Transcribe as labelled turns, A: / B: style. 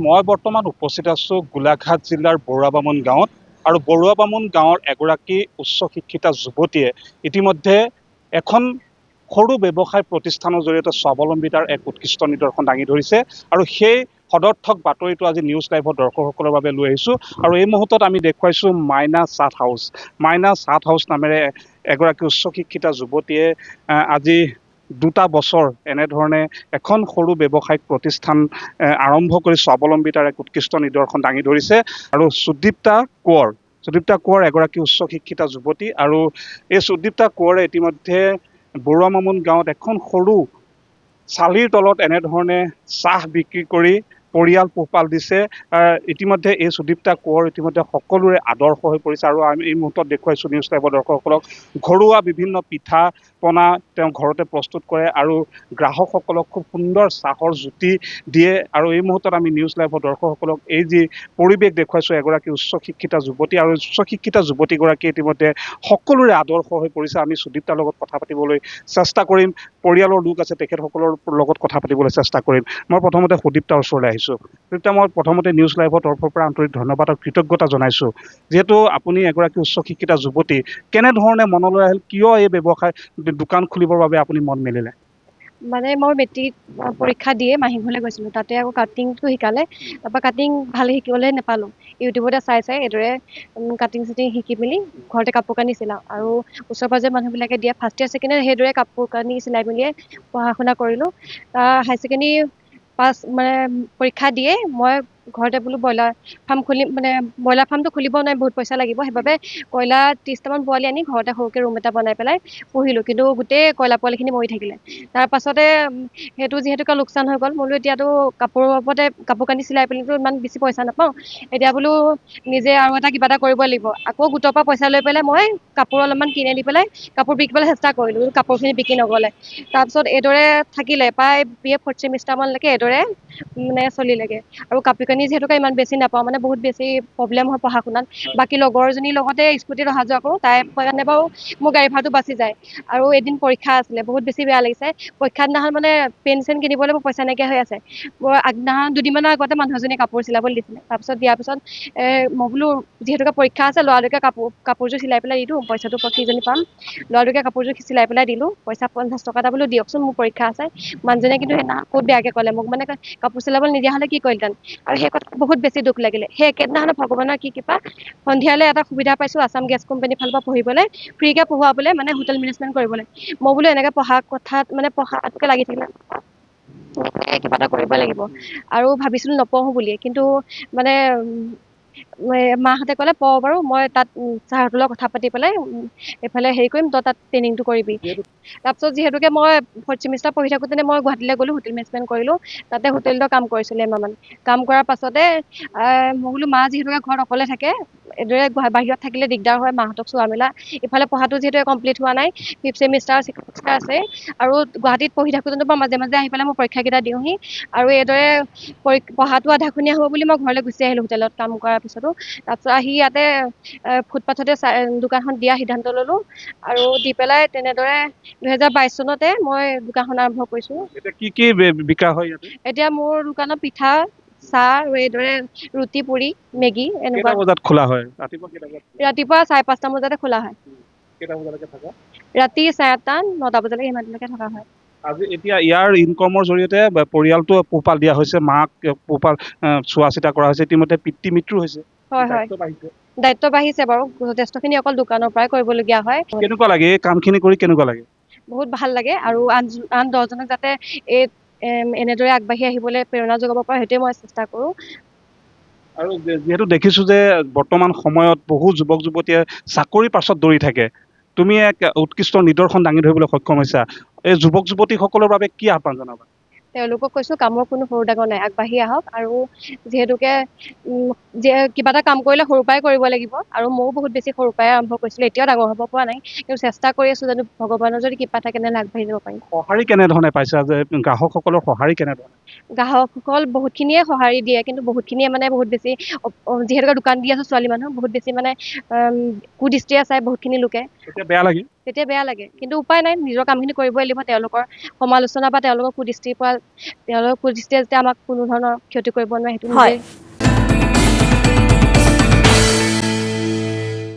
A: মই বৰ্তমান উপস্থিত আছো গোলাঘাট জিলাৰ বৰুৱা বামুণ গাঁৱত আৰু বৰুৱা বামুণ গাঁৱৰ এগৰাকী উচ্চ শিক্ষিতা যুৱতীয়ে ইতিমধ্যে এখন সৰু ব্যৱসায় প্ৰতিষ্ঠানৰ জৰিয়তে স্বাৱলম্বিতাৰ এক উৎকৃষ্ট নিদৰ্শন দাঙি ধৰিছে আৰু সেই সদৰ্থক বাতৰিটো আজি নিউজ লাইভৰ দৰ্শকসকলৰ বাবে লৈ আহিছোঁ আৰু এই মুহূৰ্তত আমি দেখুৱাইছোঁ মাইনা চাট হাউচ। মাইনা চাট হাউচ নামেৰে এগৰাকী উচ্চ শিক্ষিতা যুৱতীয়ে আজি 2টা বছৰ এনেধৰণে এখন সৰু ব্যৱসায়িক প্ৰতিষ্ঠান আৰম্ভ কৰি স্বাৱলম্বিতাৰ এক উৎকৃষ্ট নিদৰ্শন দাঙি ধৰিছে আৰু সুদীপ্তা কোঁৱৰ এগৰাকী উচ্চ শিক্ষিতা যুৱতী আৰু এই সুদীপ্তা কোঁৱৰে ইতিমধ্যে বৰুৱা বামুণ গাঁৱত এখন সৰু চালিৰ তলত এনেধৰণে চাহ বিক্ৰী কৰি পৰিয়াল পোহপাল দিছে। ইতিমধ্যে এই সুদীপ্তা কোঁৱৰ ইতিমধ্যে সকলোৰে আদৰ্শ হৈ পৰিছে আৰু আমি এই মুহূৰ্তত দেখুৱাইছোঁ নিউজ লাইভৰ দৰ্শকসকলক ঘৰুৱা বিভিন্ন পিঠা পনা তেওঁ ঘৰতে প্ৰস্তুত কৰে আৰু গ্ৰাহকসকলক খুব সুন্দৰ চাহৰ জুতি দিয়ে আৰু এই মুহূৰ্তত আমি নিউজ লাইভৰ দৰ্শকসকলক এই যি পৰিৱেশ দেখুৱাইছোঁ এগৰাকী উচ্চ শিক্ষিতা যুৱতী আৰু উচ্চ শিক্ষিতা যুৱতীগৰাকী ইতিমধ্যে সকলোৰে আদৰ্শ হৈ পৰিছে। আমি সুদীপ্তাৰ লগত কথা পাতিবলৈ চেষ্টা কৰিম, পৰিয়ালৰ লোক আছে তেখেতসকলৰ লগত কথা পাতিবলৈ চেষ্টা কৰিম। মই প্ৰথমতে সুদীপ্তাৰ ওচৰলৈ আহিছোঁ। সুদীপ্তা, মই প্ৰথমতে নিউজ লাইভৰ তৰফৰ পৰা আন্তৰিক ধন্যবাদ আৰু কৃতজ্ঞতা জনাইছোঁ যিহেতু আপুনি এগৰাকী উচ্চ শিক্ষিতা যুৱতী। কেনেধৰণে মনলৈ আহিল, কিয় এই ব্যৱসায় দোকান খুলিবৰ বাবে আপুনি মন মেলিলে?
B: মানে মই মেট্ৰিক পৰীক্ষা দিয়ে মাহী ঘৰলৈ গৈছিলোঁ, তাতে আকৌ কাটিংটো শিকালে। তাৰপৰা কাটিং ভালে শিকিবলৈ নাপালোঁ, ইউটিউবতে চাই এইদৰে কাটিং চাটিং শিকি মেলি ঘৰতে কাপোৰ কানি চিলাওঁ আৰু ওচৰ পাঁজৰে মানুহবিলাকে দিয়া ফাৰ্ষ্ট ইয়েৰ ছেকেণ্ড ইয়েৰ সেইদৰে কাপোৰ কানি চিলাই মেলিয়ে পঢ়া শুনা কৰিলোঁ। হাই ছেকেণ্ডেৰী পাছ পৰীক্ষা দিয়ে মই ঘৰতে বোলো ব্ৰইলাৰ ফাৰ্ম খুলিম, ব্ৰইলাৰ ফাৰ্মটো খুলিব নাই, বহুত পইচা লাগিব। সেইবাবে কয়লা 30টামান পোৱালি আনি ঘৰতে সৰুকৈ ৰুম এটা বনাই পেলাই পুহিলোঁ, কিন্তু গোটেই কয়লা পোৱালিখিনি মৰি থাকিলে। তাৰ পাছতে সেইটো যিহেতুকে লোকচান হৈ গ'ল, বোলো এতিয়াতো কাপোৰৰ ওপৰতে কাপোৰ কানি চিলাই পেলাইতো ইমান বেছি পইচা নাপাওঁ, এতিয়া বোলো নিজে আৰু কিবা এটা কৰিব লাগিব। আকৌ গোটৰ পৰা পইচা লৈ পেলাই মই কাপোৰ অলপমান কিনি আনি পেলাই কাপোৰ বিকিবলৈ চেষ্টা কৰিলোঁ, কাপোৰখিনি বিক্ৰী নগ'লে। তাৰপিছত এইদৰে থাকিলে প্ৰায় BA 4th ছেমিষ্টাৰমানলৈকে এইদৰে চলিলেগৈ আৰু কাপোৰ কানি যিহেতুকে ইমান বেছি নাপাওঁ, বহুত বেছি প্ৰব্লেম হয় পঢ়া শুনাত। বাকী লগৰজনীৰ লগতে স্কুটিত অহা যোৱা কৰোঁ, তাই কাৰণে বাৰু মোৰ গাড়ী ভাড়াটো বাচি যায়। আৰু এদিন পৰীক্ষা আছিলে, বহুত বেছি বেয়া লাগিছে। পৰীক্ষা দিনাখন পেন চেন কিনিবলৈ মোৰ পইচা নাইকিয়া হৈ আছে। মোৰ আগদিনাখন দুদিনমানৰ আগতে মানুহ এজনীয়ে কাপোৰ চিলাবলৈ দিছিলে। তাৰপিছত দিয়াৰ পিছত মই বোলো যিহেতুকে পৰীক্ষা আছে, ল'ৰাটোকে কাপোৰযোৰ চিলাই পেলাই দি দিওঁ, পইচাটো কিজনী পাম। ল'ৰাটোকে কাপোৰযোৰ চিলাই পেলাই দিলোঁ, পইচা 50 টকা এটা বোলো দিয়কচোন, মোৰ পৰীক্ষা আছে। মানুহজনীয়ে কিন্তু সেইদিনা বহুত বেয়াকৈ ক'লে মোক, কাপোৰ চিলাবলৈ নিদিয়া হ'লে কি কৰিলহেঁতেন। আৰু সেই কথা বহুত বেছি দুখ লাগিলে। সেই একেদিনাখনে ভগৱানৰ কি কৃপা, সন্ধিয়ালৈ এটা সুবিধা পাইছোঁ আছাম গেছ কোম্পানীৰ ফালৰ পৰা পঢ়িবলৈ, ফ্ৰীকৈ পঢ়ুৱাবলৈ, হোটেল মেনেজমেণ্ট কৰিবলৈ। মই বোলো এনেকৈ পঢ়া কথাত পঢ়াটোকে লাগি থাকিলে কিবা এটা কৰিব লাগিব আৰু ভাবিছিলোঁ নপঢ়োঁ বুলিয়ে, কিন্তু মাহঁতে ক'লে পঢ় বাৰু, মই তাত ছাৰহঁতৰ লগত কথা পাতি পেলাই এইফালে হেৰি কৰিম, তই তাত ট্ৰেইনিংটো কৰিবি। তাৰপিছত যিহেতুকে মই 4th ছেমিষ্টাৰ পঢ়ি থাকোঁতে মই গুৱাহাটীলৈ গ'লোঁ, হোটেল মেনেজমেণ্ট কৰিলোঁ। তাতে হোটেলতে কাম কৰিছিলোঁ এমাহমান। কাম কৰাৰ পাছতে মই বোলো মা যিহেতুকে ঘৰত অকলে থাকে, এইদৰে বাহিৰত থাকিলে দিগদাৰ হয় মাহঁতক চোৱা মেলা। ইফালে পঢ়াটো যিহেতু কমপ্লিট হোৱা নাই, 5th ছেমিষ্টাৰ 6th ছেমিষ্টাৰ আছে আৰু গুৱাহাটীত পঢ়ি থাকোঁতে মই মাজে মাজে আহি পেলাই মই পৰীক্ষাকেইটা দিওঁহি আৰু এইদৰে পঢ়াটো আধাখনীয়া হ'ব বুলি মই ঘৰলৈ গুচি আহিলোঁ হোটেলত কাম কৰাৰ পিছতো। তাৰপিছত আহি ইয়াতে ফুটপাথতে দোকানখন দিয়া সিদ্ধান্ত ল'লোঁ আৰু দি পেলাই তেনেদৰে 2022 চনতে মই দোকানখন আৰম্ভ কৰিছোঁ।
A: এতিয়া কি বিকা হয় ইয়াতে?
B: এতিয়া মোৰ দোকানত পিঠা, চাহ আৰু এইদৰে ৰুটি, পুৰি, মেগী এনেকুৱা।
A: কেইটা বজাত খোলা হয়? ৰাতিপুৱা কেইটা বজাত?
B: ৰাতিপুৱা 5:30 বজাতে খোলা হয়।
A: কেইটা বজালৈকে থাকা?
B: ৰাতি 8:30, 9টা বজালৈকে সিমানলৈকে থকা হয়।
A: আজি এতিয়া ইয়াৰ ইনকমৰ জৰিয়তে পৰিয়ালটো পোহপাল দিয়া হৈছে, মাক পোহপাল চোৱা চিতা কৰা হৈছে, ইতিমধ্যে পিতৃ মৃত্যু হৈছে।
B: হয় হয়, দায়িত্ব বাঢ়িছে বাৰু, যথেষ্টখিনি অকল দোকানৰ পৰাই কৰিবলগীয়া হয়।
A: কেনেকুৱা লাগে এই কামখিনি কৰি, কেনেকুৱা লাগে?
B: বহুত ভাল লাগে আৰু আন 10জনক যাতে এনেদৰে আগবাঢ়ি আহিবলৈ প্ৰেৰণা যোগাব পাৰে, সেইটোৱে মই চেষ্টা কৰোঁ।
A: আৰু যিহেতু দেখিছোঁ যে বৰ্তমান সময়ত বহু যুৱক যুৱতীয়ে চাকৰিৰ পাছত দৌৰি থাকে, তুমি এক উৎকৃষ্ট নিদৰ্শন দাঙি ধৰিবলৈ সক্ষম হৈছা। এই যুৱক যুৱতীসকলৰ বাবে কি আহ্বান জনাবা?
B: তেওঁলোকক কৈছোঁ কামৰ কোনো সৰু ডাঙৰ নাই, আগবাঢ়ি আহক আৰু যিহেতুকে কিবা এটা কাম কৰিলে সৰুৰ পৰাই কৰিব লাগিব আৰু ময়ো বহুত বেছি সৰুৰ পৰাই আৰম্ভ কৰিছিলোঁ, এতিয়াও ডাঙৰ হ'ব পৰা নাই, কিন্তু চেষ্টা কৰি আছোঁ জানো ভগৱানৰ যদি কৃপা থাকে তেনেহ'লে আগবাঢ়ি যাব পাৰিম।
A: সঁহাৰি কেনেধৰণে পাইছা, যে গ্ৰাহকসকলৰ সঁহাৰি কেনেধৰণে?
B: গ্ৰাহকসকল বহুতখিনিয়ে সঁহাৰি দিয়ে, কিন্তু বহুতখিনিয়ে বহুত বেছি যিহেতুকে দোকান দি আছোঁ ছোৱালী মানুহ, বহুত বেছি কুদৃষ্টিৰে চাই বহুতখিনি লোকে।
A: এতিয়া বেয়া লাগে?
B: তেতিয়া বেয়া লাগে কিন্তু উপায় নাই নিজৰ কামখিনি কৰিবই লাগিব তেওঁলোকৰ সমালোচনা বা তেওঁলোকৰ কুদৃষ্টিয়ে যেতিয়া আমাক কোনো ধৰণৰ ক্ষতি কৰিব নোৱাৰে সেইটো
C: হয়।
B: নিজে